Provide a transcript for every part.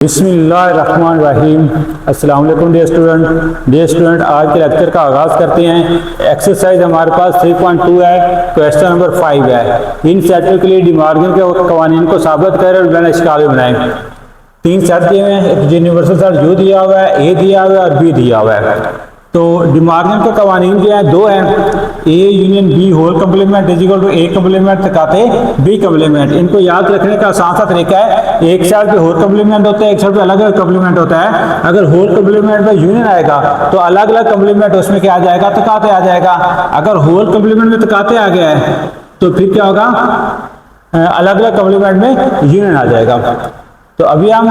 बिस्मिल्लाहिर्रहमानिर्रहीम। अस्सलाम वालेकुम डियर स्टूडेंट, आज के लेक्चर का आगाज़ करते हैं। एक्सरसाइज हमारे पास 3.2 है, क्वेश्चन नंबर 5 है। इन सेटों के लिए डिमॉर्गन के कवानीन को साबित करें और बिना इश्काल बनाएं। 3 सेट दिए हुए हैं, एक यूनिवर्सल सेट यू दिया हुआ है, ए दिया हुआ है और बी दिया हुआ है। तो डिमॉर्गन के कवानीन जो है 2 हैं, A union B whole complement is equal to A complement तकाते बी कम्प्लीमेंट। इनको याद रखने का आसान सा तरीका है, एक साइड पे होल कम्प्लीमेंट होता है, एक साइड पे अलग अलग कम्प्लीमेंट होता है। अगर होल कम्प्लीमेंट में यूनियन आएगा तो अलग अलग कम्प्लीमेंट उसमें क्या आ जाएगा, तकाते आ जाएगा। अगर होल कम्प्लीमेंट में तकाते आ गया है तो फिर क्या होगा, अलग अलग कम्प्लीमेंट में यूनियन आ जाएगा। तो अभी हम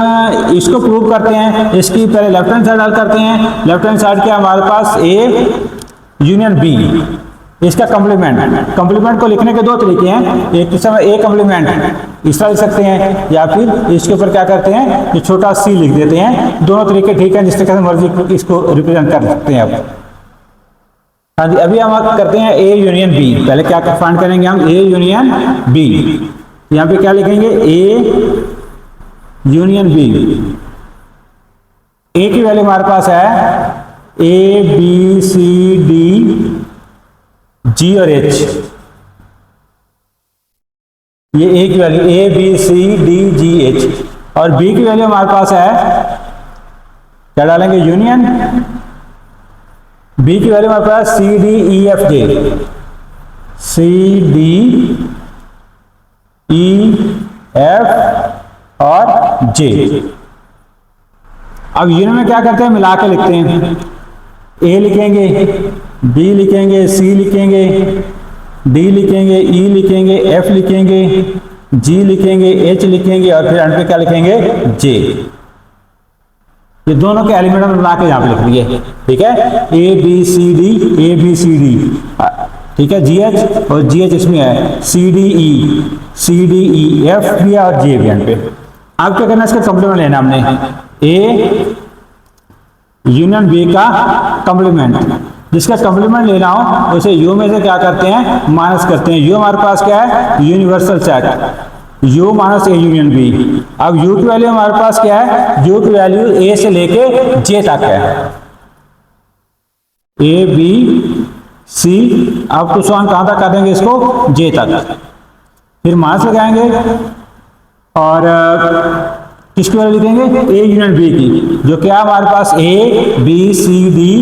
इसको प्रूव करते हैं। इसकी पहले लेफ्ट हैंड साइड हल करते हैं। लेफ्ट हैंड साइड के हमारे पास ए यूनियन बी, इसका कम्प्लीमेंट को लिखने के 2 तरीके हैं। एक किस्म ए कम्प्लीमेंट इस तरह लिख सकते हैं, या फिर इसके ऊपर क्या करते हैं, जो छोटा सी लिख देते हैं। दोनों तरीके ठीक है, जिस तरीके से मर्जी इसको रिप्रेजेंट कर सकते हैं आप। हाँ जी, अभी हम करते हैं ए यूनियन बी। पहले क्या फाइंड करेंगे हम, ए यूनियन बी। यहाँ पे क्या लिखेंगे, ए यूनियन बी। ए की वैल्यू हमारे पास है ए बी सी डी जी और एच। ये ए की value A B C D G H. और बी की वैल्यू हमारे पास है, क्या डालेंगे, यूनियन। बी की वैल्यू हमारे पास सी डी ई एफ जे, सी डी ई एफ और जे। अब यूनियन में क्या करते हैं, मिला के लिखते हैं। ए लिखेंगे, बी लिखेंगे, सी लिखेंगे, डी लिखेंगे, ई लिखेंगे, एफ लिखेंगे, जी लिखेंगे, एच लिखेंगे और फिर अंत में क्या लिखेंगे, जे। ये दोनों के एलिमेंट में मिला के यहाँ पे लिख दिए, ठीक है। A B C D, A B C D, ठीक है। जी एच और जी एच इसमें है, सी डी ई एफ भी और जे भी यहाँ पे। अब क्या करना है, इसका कॉम्प्लीमेंट लेना हमने, ए यूनियन बी का कॉम्प्लीमेंट। जिसका कॉम्प्लीमेंट लेना हो उसे यू में से क्या करते हैं, माइनस करते हैं। यू हमारे पास क्या है, universal set, U minus A union B. अब यू की वैल्यू हमारे पास क्या है, यू की वैल्यू ए से लेके जे तक है, ए बी सी। अब तो सॉन कहां तक कर देंगे इसको, जे तक। फिर माइनस लगाएंगे और किसकी वैल्यू लिखेंगे, ए यूनियन बी की, जो क्या हमारे पास A B C D,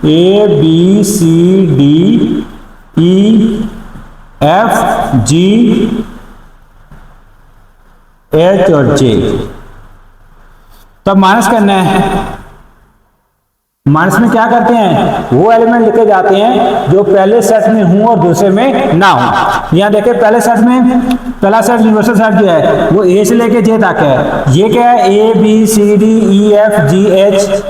A B C D E F G H और जे। तब माइनस करना है। माइनस में क्या करते हैं, वो एलिमेंट लिखे जाते हैं जो पहले सेट में हूं और दूसरे में ना हो। यहाँ देखें, पहले सेट में पहला सेट यूनिवर्सल सेट जो है वो ए से लेके जे तक है। ये क्या है, A B C D E F G H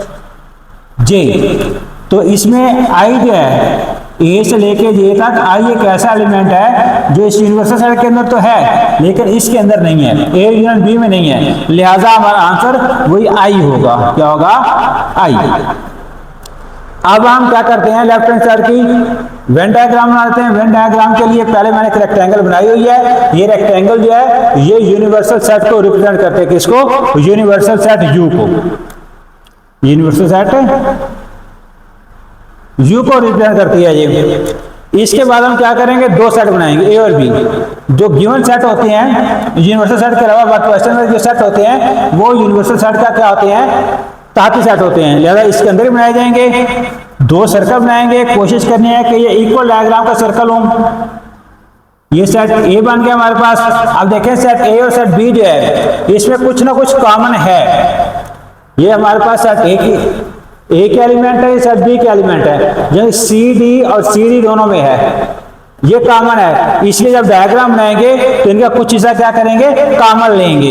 J. तो इसमें आई जो है, ए से लेके जे तक आई एक ऐसा एलिमेंट है जो इस यूनिवर्सल सेट के अंदर तो है लेकिन इसके अंदर नहीं है, ए यूनियन बी में नहीं है। लिहाजा हमारा आंसर वही आई होगा। क्या होगा, आई। अब हम क्या करते हैं, लेफ्ट हैंड साइड की वेन डायग्राम बनाते हैं। वेन डायग्राम के लिए पहले मैंने एक रेक्टेंगल बनाई हुई है। ये रेक्टेंगल जो है ये यूनिवर्सल सेट को रिप्रेजेंट करते हैं। किसको, यूनिवर्सल सेट यू को। यूनिवर्सल सेट यू को रिप्रेजेंट करती है ये। इसके बाद हम क्या करेंगे, 2 सेट बनाएंगे, ए और बी। जो गिवन सेट होते हैं यूनिवर्सल सेट के अलावा क्वेश्चन में जो सेट होते हैं वो यूनिवर्सल सेट का क्या होते हैं, ताती सेट होते हैं। लिहाजा इसके अंदर ही बनाए जाएंगे। 2 सर्कल बनाएंगे। कोशिश करनी है कि ये इक्वल डायग्राम का सर्कल हो। ये सेट ए बन गया हमारे पास। अब देखें, सेट ए और सेट बी जो है इसमें कुछ ना कुछ कॉमन है। ये हमारे पास सेट ए के एलिमेंट है, सेट बी के एलिमेंट है, जो सी डी और सी डी दोनों में है। ये कॉमन है, इसलिए जब डायग्राम बनाएंगे तो इनका कुछ हिस्सा क्या करेंगे, कॉमन लेंगे।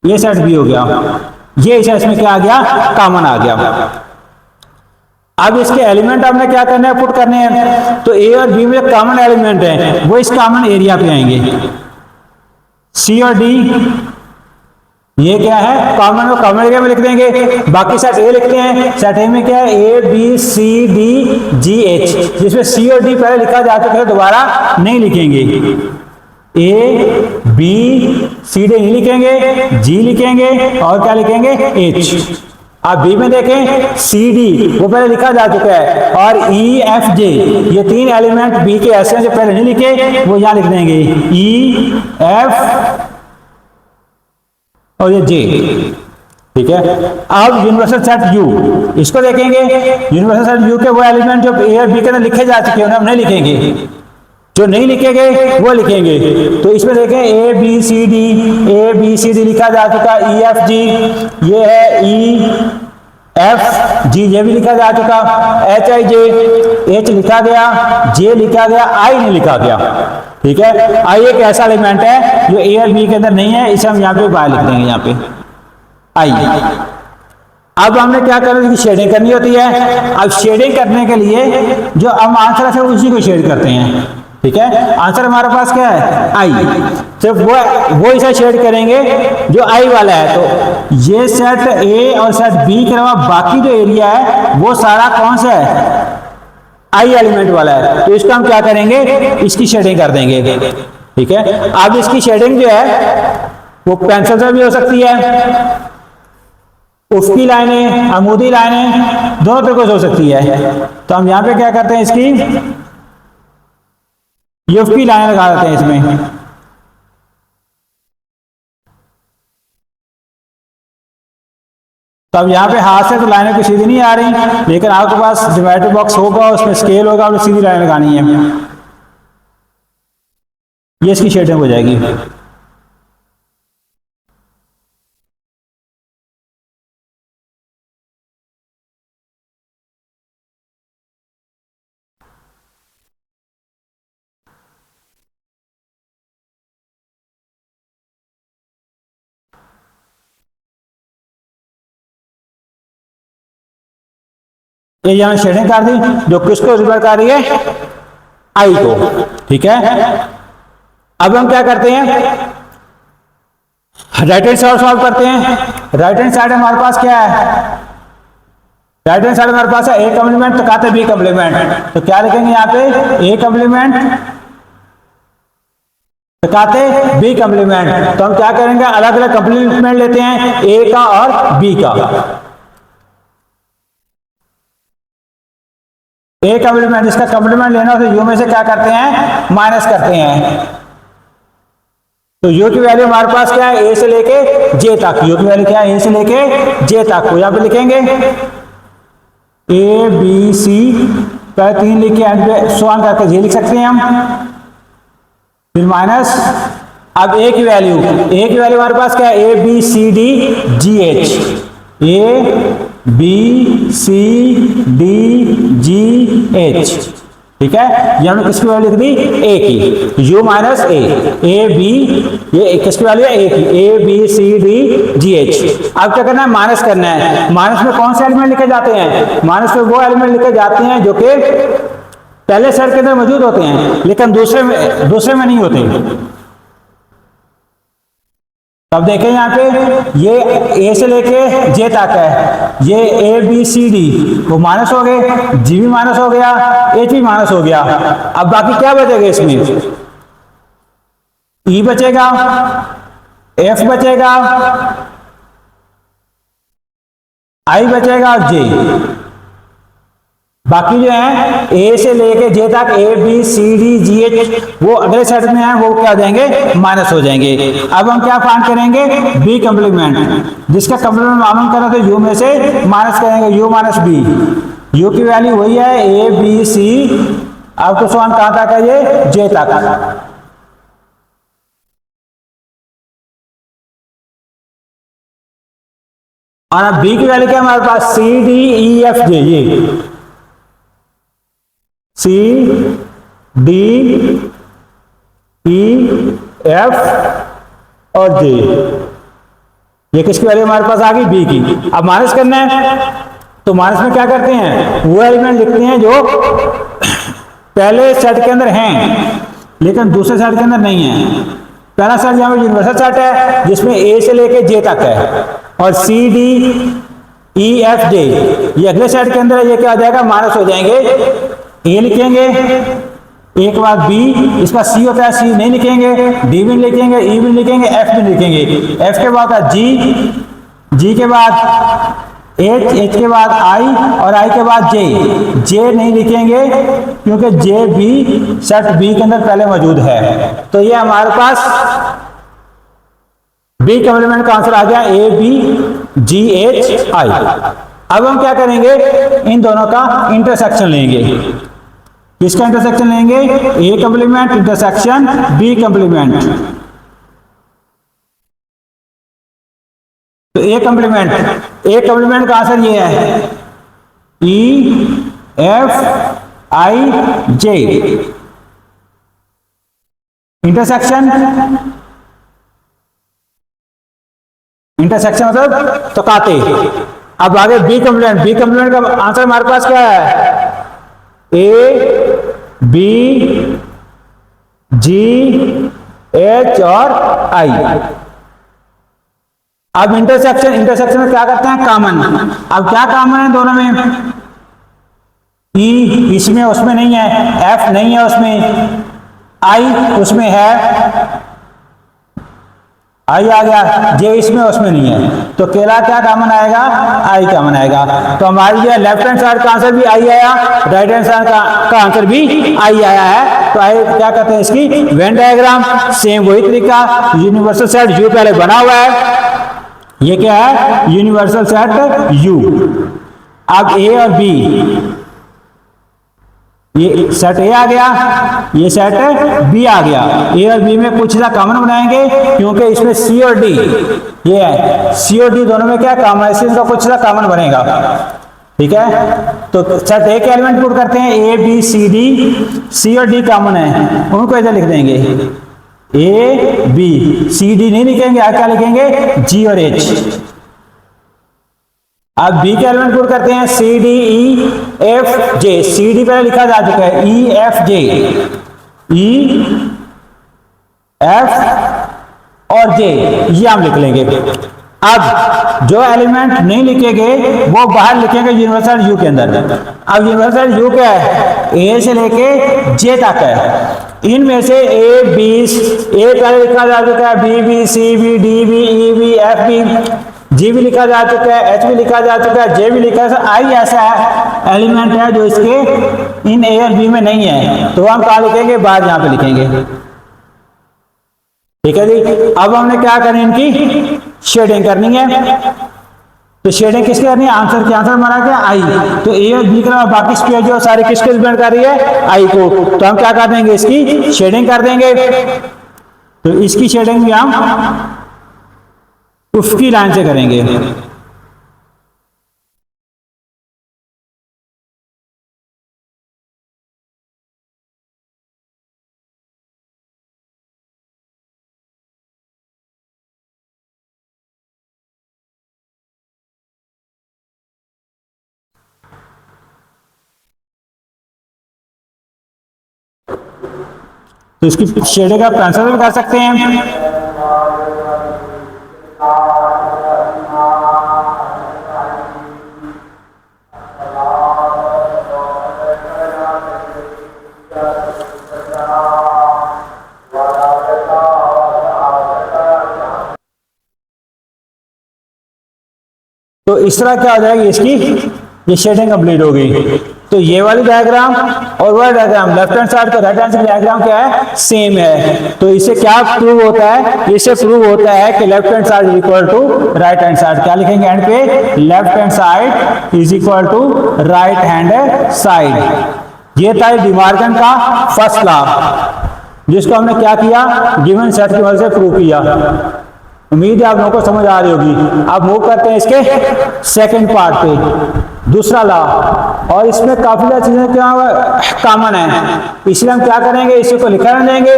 ये सेट बी हो गया, ये हिस्सा इसमें क्या आ गया, कॉमन आ गया। अब इसके एलिमेंट हमने क्या करना है, पुट करने हैं। तो ए और बी में कॉमन एलिमेंट है वो इस कॉमन एरिया पे आएंगे। सी और डी ये क्या है, कॉमन को कॉमन एरिया में लिख देंगे। बाकी सेट ए लिखते हैं। सेट ए में क्या है, A B C D G H, जिसमें सी और डी पहले लिखा जा चुका है, दोबारा नहीं लिखेंगे। ए बी सी डी नहीं लिखेंगे, जी लिखेंगे और क्या लिखेंगे, एच। आप बी में देखें सी डी वो पहले लिखा जा चुका है, और ई एफ जे ये तीन एलिमेंट बी के ऐसे हैं जो पहले नहीं लिखे, वो यहां लिख देंगे ई एफ और ये जे। ठीक है, अब यूनिवर्सल सेट यू, इसको देखेंगे। यूनिवर्सल सेट यू के वो एलिमेंट जो ए और बी के अंदर लिखे जा चुके हैं उन्हें हम नहीं लिखेंगे, जो नहीं लिखे गए वो लिखेंगे। तो इसमें देखें A B C D, A B C D लिखा जा चुका, ई एफ जी ये है, ई एफ जी ये भी लिखा जा चुका, एच आई जे एच लिखा गया, जे लिखा गया, आई नहीं लिखा गया। ठीक है, आई एक ऐसा एलिमेंट है जो ए और बी के अंदर नहीं है, इसे हम यहाँ पे बाहर लिख देंगे, यहाँ पे आई। अब हमने क्या करना है, शेडिंग करनी होती है। अब शेडिंग करने के लिए जो हम आंसर है उसी को शेड करते हैं। ठीक है, आंसर हमारे पास क्या है, आई। सिर्फ वो इसे शेड करेंगे जो आई वाला है। तो ये सेट ए और सेट बी के अलावा बाकी जो एरिया है वो सारा कौन सा है, आई एलिमेंट वाला है। तो इसको हम क्या करेंगे, इसकी शेडिंग कर देंगे। ठीक है, अब इसकी शेडिंग जो है वो पेंसिल से भी हो सकती है, उफकी लाइनें, अमूदी लाइनें, दोनों तरीके से हो सकती है। तो हम यहां पे क्या करते हैं, इसकी यूएफपी लाइन लगा देते हैं इसमें। तो अब यहाँ पे हाथ से तो लाइनें को सीधी नहीं आ रही, लेकिन आपके पास डिवाइडर बॉक्स होगा, उसमें स्केल होगा और सीधी लाइन लगानी है, ये इसकी शेडिंग हो जाएगी। ये यहां शेडिंग कर दी जो किसको रिप्रेजेंट कर रही है, आई को। ठीक है, अब हम क्या करते हैं, राइट हैंड साइड सॉल्व करते हैं। राइट हैंड साइड हमारे पास क्या है, राइट हैंड साइड हमारे पास है ए कॉम्प्लीमेंट, तो कहते बी कॉम्प्लीमेंट। तो क्या लिखेंगे यहाँ पे, ए कॉम्प्लीमेंट तो कहते बी कॉम्प्लीमेंट। तो हम क्या करेंगे, अलग अलग कॉम्प्लीमेंट लेते हैं, ए का और बी का। ए कॉम्प्लीमेंट, इसका कॉम्प्लीमेंट लेना तो यू में से क्या करते हैं, माइनस करते हैं। तो यू की वैल्यू हमारे पास क्या है, ए से लेके जे तक। यू की वैल्यू क्या है, ए से लेके जे तक। को यहां पे लिखेंगे ए बी सी पहले 3 लिख के एंड पे सॉल्व करके जे लिख सकते हैं हम, फिर माइनस। अब ए की वैल्यू हमारे पास क्या है, A B C D G H, A B C D G H. ठीक है, ये हमने किसकी वैल्यू लिख दी, ए की, यू माइनस ए बी, ये किसकी वैल्यू है, ए की, A B C D G H. अब क्या करना है, माइनस करना है। माइनस में कौन से एलिमेंट लिखे जाते हैं, माइनस में वो एलिमेंट लिखे जाते हैं जो कि पहले सेट के अंदर मौजूद होते हैं लेकिन दूसरे में नहीं होते। अब देखें यहाँ पे ये ए से लेके जे तक है, ये ए बी सी डी वो माइनस हो गए, जी भी माइनस हो गया, एच भी माइनस हो गया। अब बाकी क्या बचेगा इसमें, ई बचेगा, एफ बचेगा, आई बचेगा और जे। बाकी जो है ए से लेके जे तक, A B C D G H वो अगले सेट में है, वो क्या हो जाएंगे, माइनस हो जाएंगे। अब हम क्या फाइंड करेंगे, बी कॉम्प्लीमेंट, जिसका कॉम्प्लीमेंट मालूम करना तो यू में से माइनस करेंगे, यू माइनस बी। यू की वैल्यू वही है ए बी सी, अब तो सवाल कहां तक है, ये जे तक। और अब बी की वैल्यू क्या हमारे पास, सी डी ई एफ जे, ये सी डी ई एफ और जे, ये किसकी वैल्यू हमारे पास आ गई, बी की। अब माइनस करना है तो माइनस में क्या करते हैं, वो एलिमेंट लिखते हैं जो पहले सेट के अंदर हैं लेकिन दूसरे सेट के अंदर नहीं है। पहला सेट यहाँ पे यूनिवर्सल सेट है जिसमें ए से लेके जे तक है, और सी डी ई एफ जे ये अगले सेट के अंदर है, ये क्या हो जाएगा, माइनस हो जाएंगे। ए लिखेंगे, ए के बाद बी, इसका सी होता है, सी नहीं लिखेंगे, डी भी नहीं लिखेंगे, ई भी नहीं लिखेंगे, एफ भी नहीं लिखेंगे। एफ के बाद जी, जी के बाद एच, एच के बाद आई और आई के बाद जे, जे नहीं लिखेंगे क्योंकि जे बी सेट बी के अंदर पहले मौजूद है। तो ये हमारे पास बी कॉम्प्लीमेंट का आंसर आ गया, ए बी जी एच आई। अब हम क्या करेंगे, इन दोनों का इंटरसेक्शन लेंगे। किसका इंटरसेक्शन लेंगे, A complement intersection B complement. तो ए कॉम्प्लीमेंट का आंसर ये है E F I J. Intersection मतलब तो काते। अब आगे बी कॉम्प्लीमेंट का आंसर हमारे पास क्या है, ए बी जी एच और आई। अब इंटरसेक्शन में क्या करते हैं, कॉमन। अब क्या कॉमन है दोनों में, ई इसमें उसमें नहीं है, एफ नहीं है उसमें, आई उसमें है, आई आ गया, जे इसमें उसमें नहीं है, तो केला क्या कॉमन आएगा, आई कॉमन आएगा। तो हमारी जो लेफ्ट हैंड साइड का आंसर भी आई आया, राइट हैंड साइड का आंसर भी आई आया है। तो आई क्या कहते हैं इसकी वेन डायग्राम। सेम वही तरीका, यूनिवर्सल सेट यू पहले बना हुआ है, ये क्या है यूनिवर्सल सेट यू। अब ए और बी, ये सेट ए आ गया, ये सेट बी आ गया। ए और बी में कुछ सा कॉमन बनाएंगे क्योंकि इसमें सी और डी, ये है सी और डी दोनों में क्या कॉमन है, इसका कुछ सा कॉमन बनेगा। ठीक है, तो सेट ए के एलिमेंट पुट करते हैं, ए बी सी डी, सी और डी कॉमन है, उनको इधर लिख देंगे, ए बी, सी डी नहीं लिखेंगे, आगे क्या लिखेंगे जी और एच। अब बी के एलिमेंट पुट करते हैं, सी डी ई एफ जे। सी डी पहले लिखा जा चुका है, ई एफ जे, ई एफ और जे, ये हम लिख लेंगे। अब जो एलिमेंट नहीं लिखेंगे वो बाहर लिखेंगे यूनिवर्सल यू के अंदर। अब यूनिवर्सल यू क्या है, ए से लेके जे तक है। इनमें से ए बी, ए पहले लिखा जा चुका है, B B C B D B E B F B, G भी लिखा जा चुका है, एच भी लिखा जा चुका है, जे भी लिखा है। आई ऐसा एलिमेंट है जो इसके इन ए और बी में नहीं है, तो हम कहाँ लिखेंगे, बाद यहाँ पे लिखेंगे। ठीक है जी। अब हमने क्या करनी, इनकी शेडिंग करनी है। तो शेडिंग किसकी करनी है, आंसर के आंसर हमारा क्या आई। तो ए और बी के अलावा बाकी स्क्वायर जो सारे किसके डिपेंड कर रही है, आई को। तो हम क्या कर देंगे, इसकी शेडिंग कर देंगे। तो इसकी शेडिंग भी हम उसकी लाइन से करेंगे। तो इसकी शेडिंग का पेंसिल भी कर सकते हैं। तो इस तरह क्या हो जाएगी, इसकी ये शेडिंग कंप्लीट हो गई। तो ये वाली डायग्राम और वह डायग्राम, लेफ्ट हैंड साइड का राइट हैंड साइड डायग्राम क्या है, सेम है। तो इससे क्या प्रूव होता है, इससे प्रूव होता है कि left hand side is equal to right hand side. क्या लिखेंगे एंड पे, left hand side is equal to right hand side. ये था डिमॉर्गन का फर्स्ट लॉ, जिसको हमने क्या किया, गिवन सेट की मदद से प्रूव किया। उम्मीद है आप लोगों को समझ आ रही होगी। अब मूव करते हैं इसके सेकंड पार्ट पे, दूसरा लॉ। और इसमें काफी सारी चीजें क्या कॉमन है, इसलिए हम क्या करेंगे, इसी को लिखा लेंगे।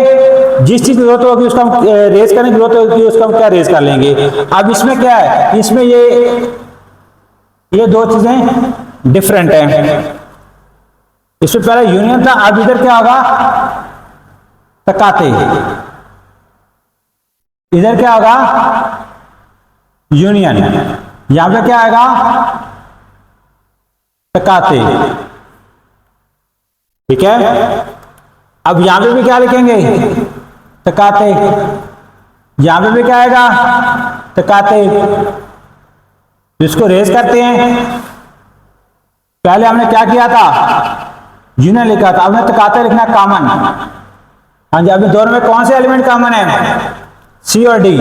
जिस चीज की जरूरत होगी उसका हम रेज करने की जरूरत होगी, उसका हम क्या रेज कर लेंगे। अब इसमें क्या है, इसमें ये दो चीजें डिफरेंट हैं। इसमें पहले यूनियन था, अब इधर क्या होगा, तकाते। इधर क्या होगा, यूनियन। यहां पे क्या आएगा, तकाते। ठीक है। अब यहां पे भी क्या लिखेंगे, तकाते, यहां पे भी क्या आएगा, तकाते। इसको रेज करते हैं। पहले हमने क्या किया था, यूनियन लिखा था, हमने तकाते लिखना कॉमन। हाँ जी, अभी दोनों में कौन से एलिमेंट कॉमन है, सी और डी।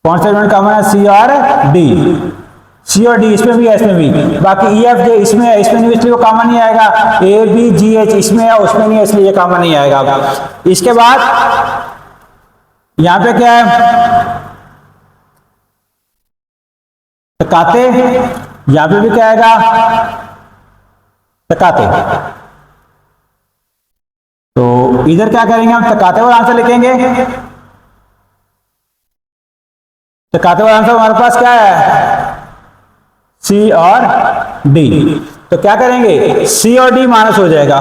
कौन से एलिमेंट कॉमन है, सी और डी। सी और डी इसमें भी है, इसमें भी। बाकी ई एफ जे इसमें है, इसमें नहीं, इसलिए वो कॉमन नहीं आएगा। ए बी जी एच इसमें है, उसमें नहीं है, इसलिए ये कॉमन नहीं आएगा। इसके बाद यहां पे क्या है, तकाते, यहां पे भी क्या आएगा, तकाते। तो इधर क्या करेंगे हम, तकाते वाला आंसर लिखेंगे। तकाते वाला आंसर हमारे पास क्या है, सी और डी। तो क्या करेंगे, सी और डी माइनस हो जाएगा।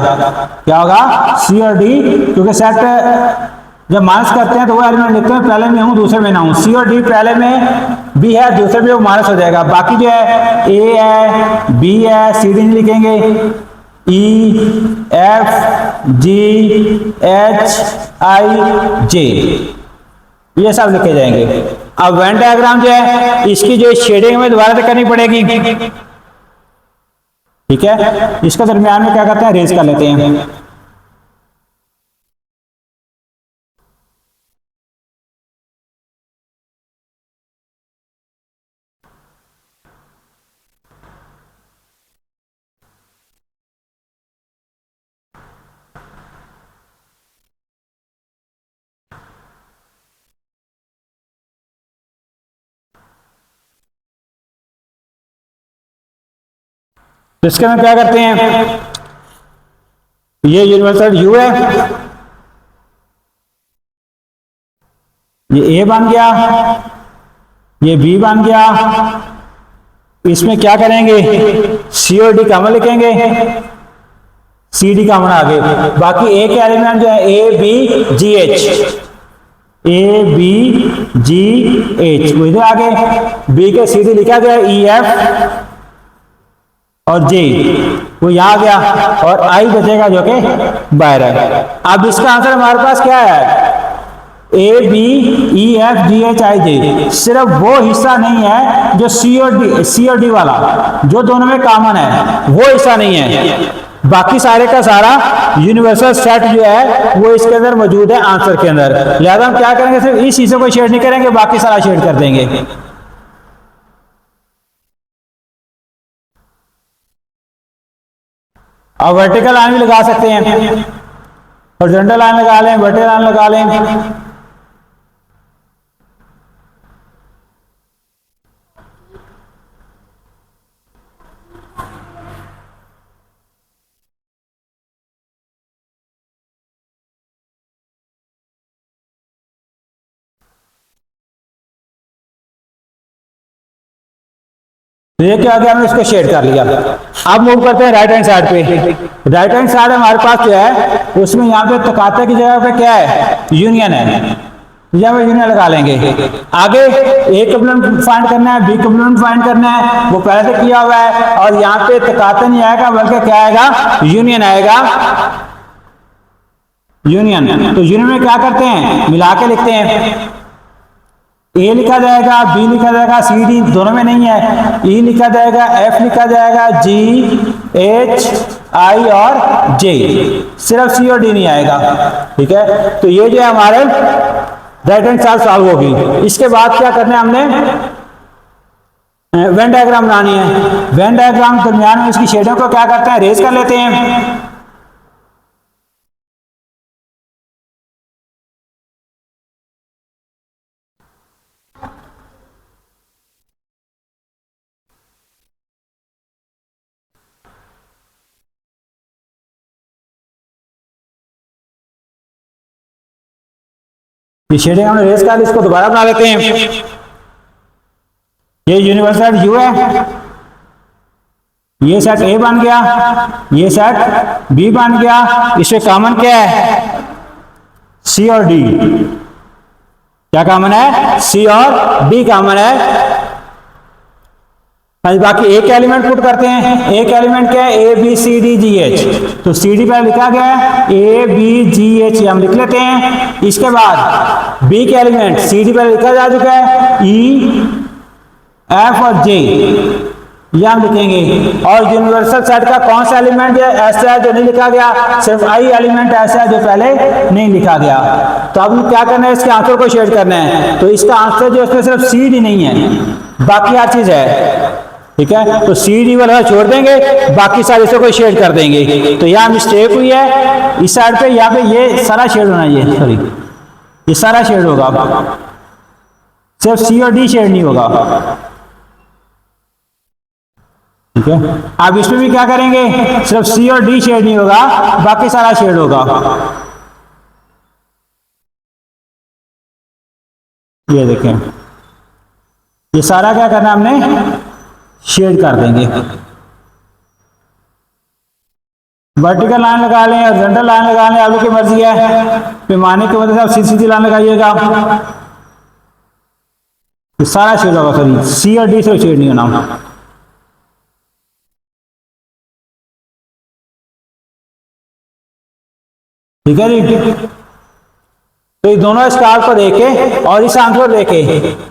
क्या होगा, सी और डी, क्योंकि सेट जब माइनस करते हैं तो वो एलिमेंट लिखते हैं, पहले में हूं दूसरे में ना हूं। सी और डी पहले में बी है, दूसरे में वो माइनस हो जाएगा। बाकी जो है ए है, बी है, सी डी नहीं लिखेंगे, ई एफ जी एच आई जे ये सब लिखे जाएंगे। अब वेन डायग्राम जो है इसकी जो शेडिंग में दोबारा से करनी पड़ेगी, ठीक है। इसका दरमियान में क्या करते हैं, रेज कर लेते हैं। तो इसके में क्या करते हैं, ये यूनिवर्सल यू है, ये ए बन गया, ये बी बन गया। इसमें क्या करेंगे, सी और डी कॉमन लिखेंगे, सी डी कॉमन आगे। बाकी ए के एलिमेंट जो है A B G H, A B G H वो इधर आगे, बी के सी डी लिखा गया, ई एफ और जे वो यहां आ गया, और आई बचेगा जो कि बाहर है। अब इसका आंसर हमारे पास क्या है, A B E F G H I J. सिर्फ वो हिस्सा नहीं है जो सी और डी वाला, जो दोनों में कॉमन है वो हिस्सा नहीं है। बाकी सारे का सारा यूनिवर्सल सेट जो है वो इसके अंदर मौजूद है, आंसर के अंदर। लिहाजा हम क्या करेंगे, सिर्फ इस हिस्से को शेड नहीं करेंगे, बाकी सारा शेड कर देंगे। अब वर्टिकल लाइन भी लगा सकते हैं, हॉरिजॉन्टल लाइन लगा लें, वर्टिकल लाइन लगा लें। तो ये क्या हो गया, हमने इसको शेड कर लिया। अब मूव करते हैं राइट हैंड साइड पे। राइट हैंड साइड हमारे पास जो है उसमें यहाँ पे तकाते की जगह पे क्या है, यूनियन है, यहाँ पे यूनियन लगा लेंगे। आगे ए कॉम्प्लीमेंट फाइंड करना है, बी कॉम्प्लीमेंट फाइंड करना है, वो पहले से किया हुआ है। और यहाँ पे तकाते नहीं आएगा बल्कि क्या आएगा, यूनियन आएगा, यूनियन। तो यूनियन में क्या करते हैं, मिला के लिखते हैं। ए लिखा जाएगा, बी लिखा जाएगा, सी डी दोनों में नहीं है, ई लिखा जाएगा, एफ लिखा जाएगा, जी एच आई और जे, सिर्फ सी और डी नहीं आएगा, ठीक है। तो ये जो है हमारे राइट हैंड साइड सॉल्व होगी। इसके बाद क्या करना है, हमने वेन डायग्राम बनानी है। वेन डायग्राम दरमियान में इसकी शेडों को क्या करते हैं, रेज कर लेते हैं। ये शेडिंग हमने रेज कर ली, इसको दोबारा बना लेते हैं। ये यूनिवर्सल यू है, ये सेट ए बन गया, ये सेट बी बन गया। इसमें कॉमन क्या है, सी और डी। क्या कॉमन है, सी और डी कॉमन है। अभी बाकी एक एलिमेंट पुट करते हैं। एक एलिमेंट क्या है, A B C D G H, तो सी डी पर लिखा गया है ए बी जी एच, हम लिख लेते हैं। इसके बाद बी के एलिमेंट सी डी पर लिखा जा चुका है ई एफ और जे, ये हम लिखेंगे। और यूनिवर्सल सेट का कौन सा एलिमेंट ऐसा है जो नहीं लिखा गया, सिर्फ आई एलिमेंट ऐसा है जो पहले नहीं लिखा गया। तो अब क्या करना है, इसके आंसर को शेड करना है। तो इसका आंसर जो उसमें सिर्फ सी डी नहीं है, बाकी हर चीज है, ठीक है। तो सी डी वाला छोड़ देंगे, बाकी सारे को शेड कर देंगे। तो यहाँ मिस्टेक हुई है इस साइड पे, यहाँ पे ये सारा शेड होना, ये सॉरी ये सारा शेड होगा, सिर्फ सी और डी शेड नहीं होगा, ठीक है। अब इसमें भी क्या करेंगे, सिर्फ सी और डी शेड नहीं होगा, बाकी सारा शेड होगा। ये देखें, ये सारा क्या करना है हमने, शेड कर देंगे। वर्टिकल लाइन लगा लें, हॉरिजॉन्टल लाइन लगा लें, आपकी मर्जी है। पैमाने की वजह से आप सीधी सीधी लाइन लगाइएगा, ये सारा शेड होगा। सॉरी, सी और डी से शेड नहीं होना, ठीक है जी। तो ये दोनों स्टार को देखे और इस आंसर को देखे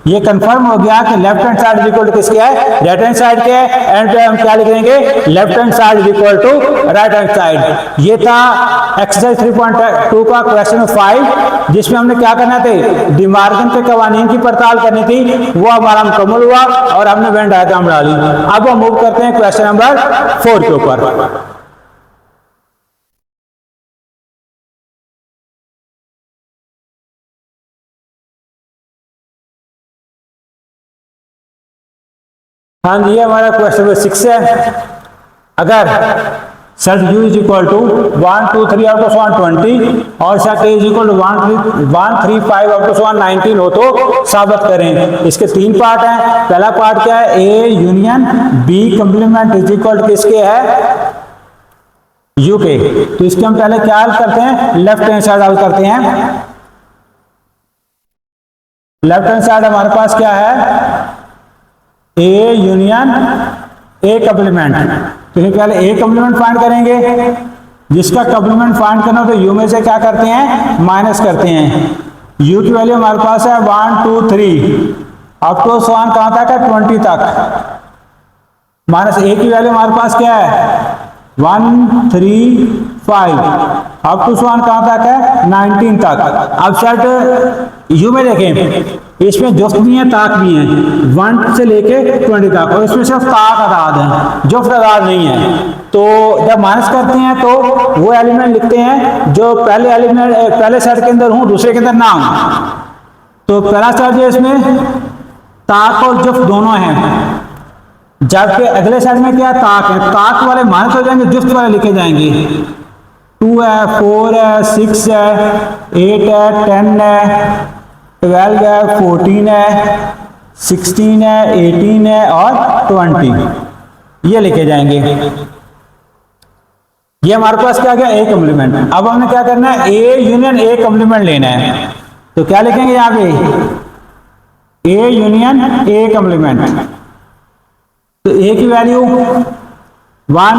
ये कंफर्म हो गया कि left hand side equal to किसके है, राइट हैंड साइड के है। एंड पे हम क्या लिख देंगे, left hand side equal to right hand side. ये था एक्सरसाइज 3.2 का क्वेश्चन 5, जिसमें हमने क्या करना थे, डिमार्गन के कवानीन की पड़ताल करनी थी। वो हमारा मुकम्मल हुआ और हमने वेन डायग्राम डाली। अब हम मूव करते हैं क्वेश्चन नंबर 4 के ऊपर। हाँ जी, हमारा क्वेश्चन नंबर 6 है। अगर set u is equal to 1 2 3 out of 120 और set a is equal to 1 3 5 out of 119 हो तो साबित करें। इसके 3 पार्ट हैं। पहला पार्ट क्या है, a union b complement is equal to किसके है, u के। तो इसके हम पहले क्या हल करते हैं, लेफ्ट हैंड साइड हल करते हैं। लेफ्ट हैंड साइड हमारे पास क्या है, ए यूनियन ए कम्प्लीमेंट। तो पहले ए कम्प्लीमेंट फाइंड करेंगे, जिसका कम्प्लीमेंट फाइंड करना हो तो यू में से क्या करते हैं, माइनस करते हैं। यू की वैल्यू हमारे पास है 1 2 3 अप टू 1 कहां तक है, 20 तक। माइनस ए की वैल्यू हमारे पास क्या है, 1 3 5 अप टू 1 कहां तक है, 19 तक। अब सेट यू में देखें, इसमें जुफ्त भी है ताक भी है, 1 से लेके 20 तक, और इसमें सिर्फ ताक आदाद है, जुफ्त आदाद नहीं है। तो जब माइनस करते हैं तो वो एलिमेंट लिखते हैं जो पहले एलिमेंट पहले सेट के अंदर हूं, दूसरे के अंदर ना हूं। तो पहला सेट जो इसमें ताक और जुफ्त दोनों हैं, जबकि अगले सेट में क्या ताक है, ताक वाले माइनस हो जाएंगे, जुफ्त वाले लिखे जाएंगे। 2 है, 4 है, 6 है, 8 है, 10 है, 12 है, 14 है, 16 है, 18 है और 20, ये लिखे जाएंगे। ये हमारे पास क्या गया, ए कम्प्लीमेंट। अब हमने क्या करना है, ए यूनियन ए कम्प्लीमेंट लेना है। तो क्या लिखेंगे यहाँ पे, ए यूनियन ए कम्प्लीमेंट। तो ए की वैल्यू 1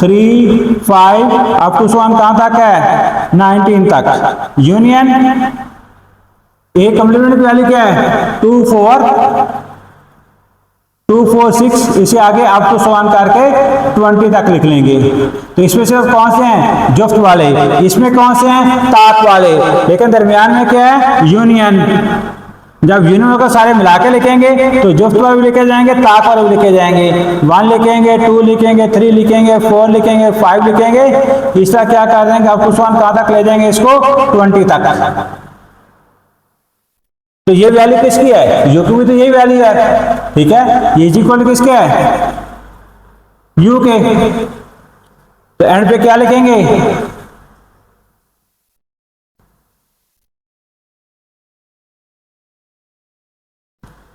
3 5 अप टू 1 कहां तक है, 19 तक। यूनियन ए कम्प्लीमेंट की वैल्यू क्या है, 2 4 6, इसे आगे अप टू 1 करके 20 तक लिख लेंगे। तो इसमें सिर्फ कौन से हैं, जुफ्त वाले, इसमें कौन से हैं, ताक वाले, लेकिन दरमियान में क्या है, यूनियन। जब यूनियन को सारे मिला के लिखेंगे तो जुफ्त वाले भी लिखे जाएंगे, ताक वाले भी लिखे जाएंगे। 1 लिखेंगे, 2 लिखेंगे, 3 लिखेंगे, 4 लिखेंगे, 5 लिखेंगे। तीसरा क्या कर देंगे, अप टू 1 कहां तक ले जाएंगे इसको, 20 तक। तो ये वैल्यू किसकी है, यू की भी तो यही वैल्यू है, ठीक है। ये इक्वल किसके है, यू के। तो एंड पे क्या लिखेंगे,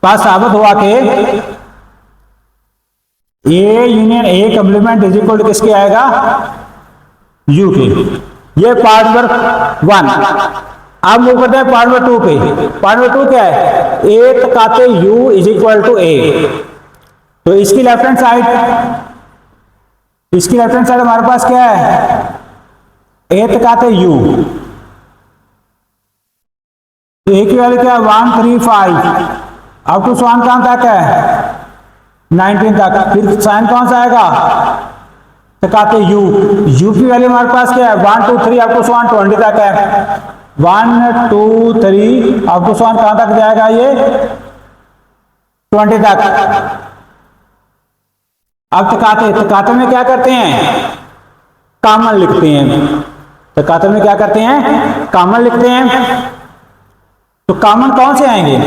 पास साबित हुआ कि A union A complement is equal to किसके आएगा, यू के। ये पार्ट नंबर 1। अब मूव करते हैं पार्ट नंबर 2 पे। पार्ट नंबर 2 क्या है, A तकाते you is equal to ए। तो इसकी लेफ्ट हैंड साइड हमारे पास क्या है, ए तकाते यू, तो ए की वैल्यू क्या है 1 3 5 अप टू स्वान कहां तक है 19 तक। फिर साइन कौन सा आएगा, तकाते यू की वैल्यू हमारे पास क्या है 1 2 3 अप टू स्वान 20 तक है। 1 2 3 अप टू स्वान कहां तक जाएगा, ये 20 तक। अब तकाते में क्या करते हैं, कॉमन लिखते हैं। तकाते में क्या करते हैं, कॉमन लिखते हैं। तो कॉमन कौन से आएंगे,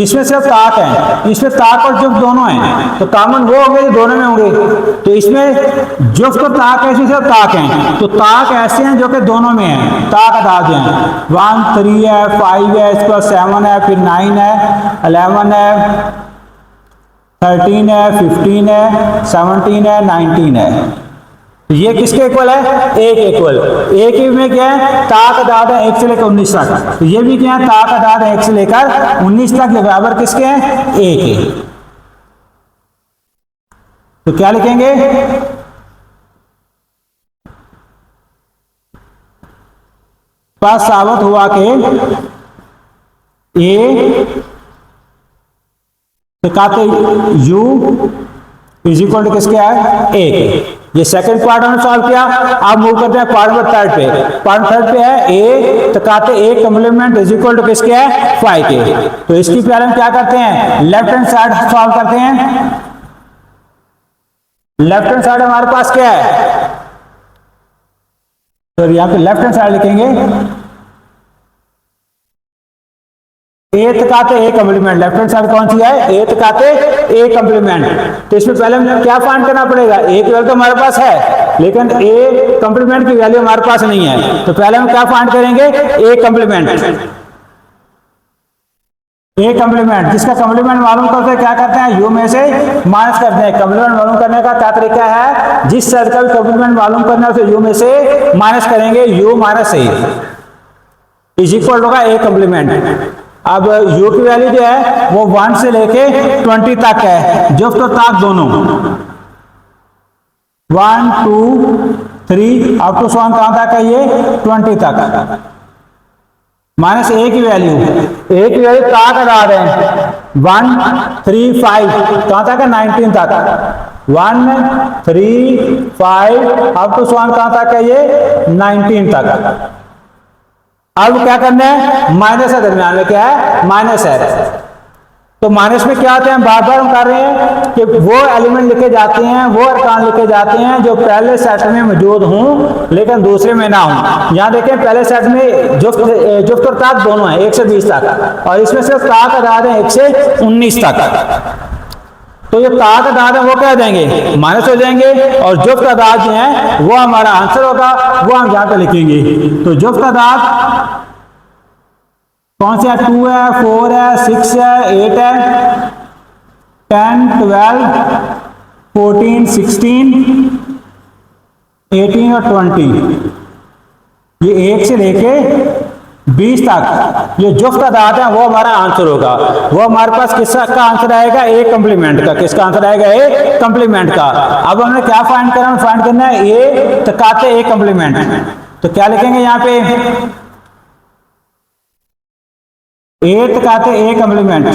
इसमें सिर्फ ताक है, इसमें ताक और जुफ्त दोनों हैं, तो कॉमन वो होंगे जो दोनों में होंगे। तो इसमें जुफ्त और ताक है, इसमें सिर्फ ताक हैं। तो ताक ऐसे हैं जो कि दोनों में हैं, ताक अदाद हैं। 1 3 है, 5 है, इसके बाद 7 है, फिर 9 है, 11 है, 13 है, 15 है, 17 है, 19 है। तो ये किसके इक्वल है, एक इक्वल। एक में क्या है, ताक अदाद है 1 से लेकर 19 तक। तो ये भी क्या है, ताक अदाद है 1 से लेकर 19 तक, ये बराबर किसके हैं, एक है। तो क्या लिखेंगे, पास साबित हुआ कि A तकाते you is equal to किसके है, एक। ये सेकंड पार्ट हमने सॉल्व किया। अब मूव करते हैं पार्ट नंबर 3 पे। पार्ट 3 पे है ए तकाते A complement is equal to किसके है, 5 के। तो इसकी पहले हम क्या करते हैं, लेफ्ट हैंड साइड सॉल्व करते हैं। लेफ्ट हैंड साइड हमारे पास क्या है, तो यहां पे लेफ्ट हैंड साइड लिखेंगे ए तकाते A complement. Left hand side कौन सी है, ए तकाते ए कॉम्प्लीमेंट। तो इसमें पहले हमें क्या फाइंड करना पड़ेगा, ए की वैल्यू तो हमारे पास है, लेकिन ए कॉम्प्लीमेंट की वैल्यू हमारे पास नहीं है। तो पहले हम क्या फाइंड करेंगे, ए कॉम्प्लीमेंट। ए कॉम्प्लीमेंट जिसका कॉम्प्लीमेंट मालूम करते हैं क्या करते हैं, यू में से माइनस करते हैं। कॉम्प्लीमेंट मालूम करने का क्या तरीका है, जिस सेट का भी कॉम्प्लीमेंट मालूम करना है उसे यू में से माइनस करेंगे। You minus A is equal होगा ए कॉम्प्लीमेंट। अब u की वैल्यू जो है वो 1 से लेके 20 तक है, जुफ्त और ताक दोनों। 1 2 3 अप टू स्वान कहां तक है, ये 20 तक। माइनस ए की वैल्यू ताक अदाद है 1 3 5 कहां तक है, 19 तक। 1 3 5 अप टू स्वान कहां तक है, ये 19 तक। अब क्या करना है, माइनस है, दरमियान में क्या है, माइनस है। तो माइनस में क्या आते हैं, बार बार हम कर रहे हैं कि वो एलिमेंट लिखे जाते हैं, वो अरकान लिखे जाते हैं जो पहले सेट में मौजूद हों लेकिन दूसरे में ना हों। यहाँ देखें पहले सेट में जुफ्त और ताक दोनों हैं 1 से 20 तक, और इसमें सिर्फ ताक अदाद है 1 से 19 तक। तो ये ताक अदाद है वो क्या हो जाएंगे, माइनस हो जाएंगे, और जुफ्त अदाद जो है वो हमारा आंसर होगा, वो हम यहाँ पे लिखेंगे। तो जुफ्त अदाद कौन से है, 2 है, 4 है, 6 है, 8 है, 10 12 14 16 18 और 20। ये 1 से लेके 20 तक ये जुफ्त अदाद है वो हमारा आंसर होगा। वो हमारे पास किसका आंसर आएगा, ए कॉम्प्लीमेंट का। किसका आंसर आएगा, ए कॉम्प्लीमेंट का। अब हमने क्या फाइंड करना, फाइंड करना है ए तकाते ए कॉम्प्लीमेंट। तो क्या लिखेंगे यहाँ पे, ए तकाते ए कॉम्प्लीमेंट।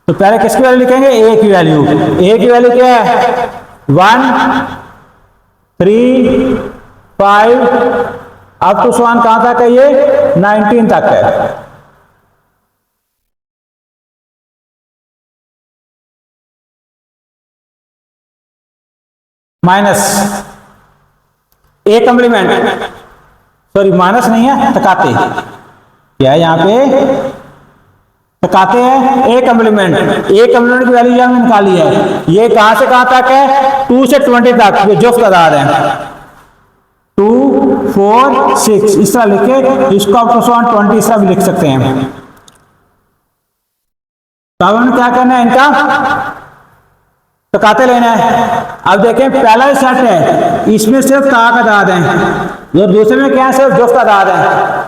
तो पहले किसकी वैल्यू लिखेंगे, ए की वैल्यू। ए की वैल्यू क्या है, 1 3 5 अब तो स्वान कहां तक है, ये 19 तक है। Minus A complement, sorry minus नहीं है, तकाते क्या है, यहां पे तकाते हैं ए कॉम्प्लीमेंट। ए कॉम्प्लीमेंट की वैल्यू हमने निकाली है, ये कहां से कहां तक है, 2 से 20 तक, ये जुफ्त अदाद है 2 4 6 इस तरह लिख के इसको आप 20 सब लिख सकते हैं। तो अब हमें क्या करना है, इनका तकाते लेना है। अब देखें पहला सेट है, इसमें सिर्फ ताक अदाद है, और दूसरे में क्या है, सिर्फ जुफ्त अदाद है।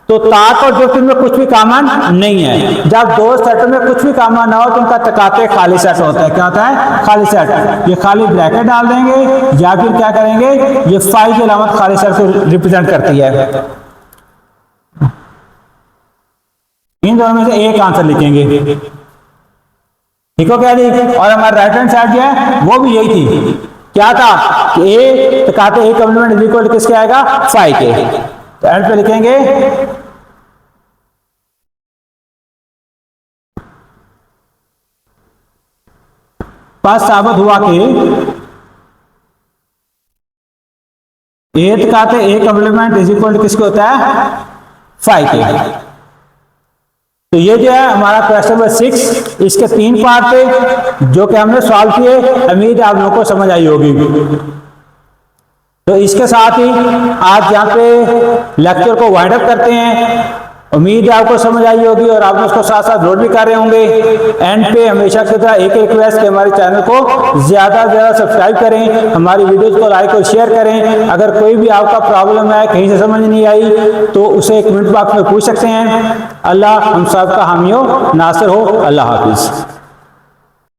तो ताक और जुफ्त में कुछ भी कॉमन नहीं है। जब दो सेट में कुछ भी कॉमन ना हो तो उनका तकाते खाली सेट होता है। क्या होता है? खाली सेट। ये खाली ब्रैकेट डाल देंगे या फिर क्या करेंगे, ये फाई की अलामत खाली सेट को रिप्रेजेंट करती है। इन दोनों में से एक आंसर लिखेंगे, ठीक हो क्या जी? और हमारा राइट हैंड साइड जो है वो भी यही थी। क्या था कि ए तकाते A complement is equal to किसके आएगा? फाई के। तो एंड पे लिखेंगे पास साबित हुआ कि ए तकाते A complement is equal to किसके होता है? फाई के। तो ये जो है हमारा क्वेश्चन नंबर 6, इसके 3 पार्ट थे जो कि हमने सॉल्व किए। उम्मीद है आप लोगों को समझ आई होगी। तो इसके साथ ही आज यहाँ पे लेक्चर को वाइंड अप करते हैं। उम्मीद है आपको समझ आई होगी और आप उसको साथ साथ नोट भी कर रहे होंगे। एंड पे हमेशा की तरह एक रिक्वेस्ट कि हमारे चैनल को ज्यादा से ज्यादा सब्सक्राइब करें, हमारी वीडियोस को लाइक और शेयर करें। अगर कोई भी आपका प्रॉब्लम है, कहीं से समझ नहीं आई, तो उसे कमेंट बॉक्स में पूछ सकते हैं। अल्लाह हम सब का हामी हो, नासिर हो। अल्लाह हाफिज।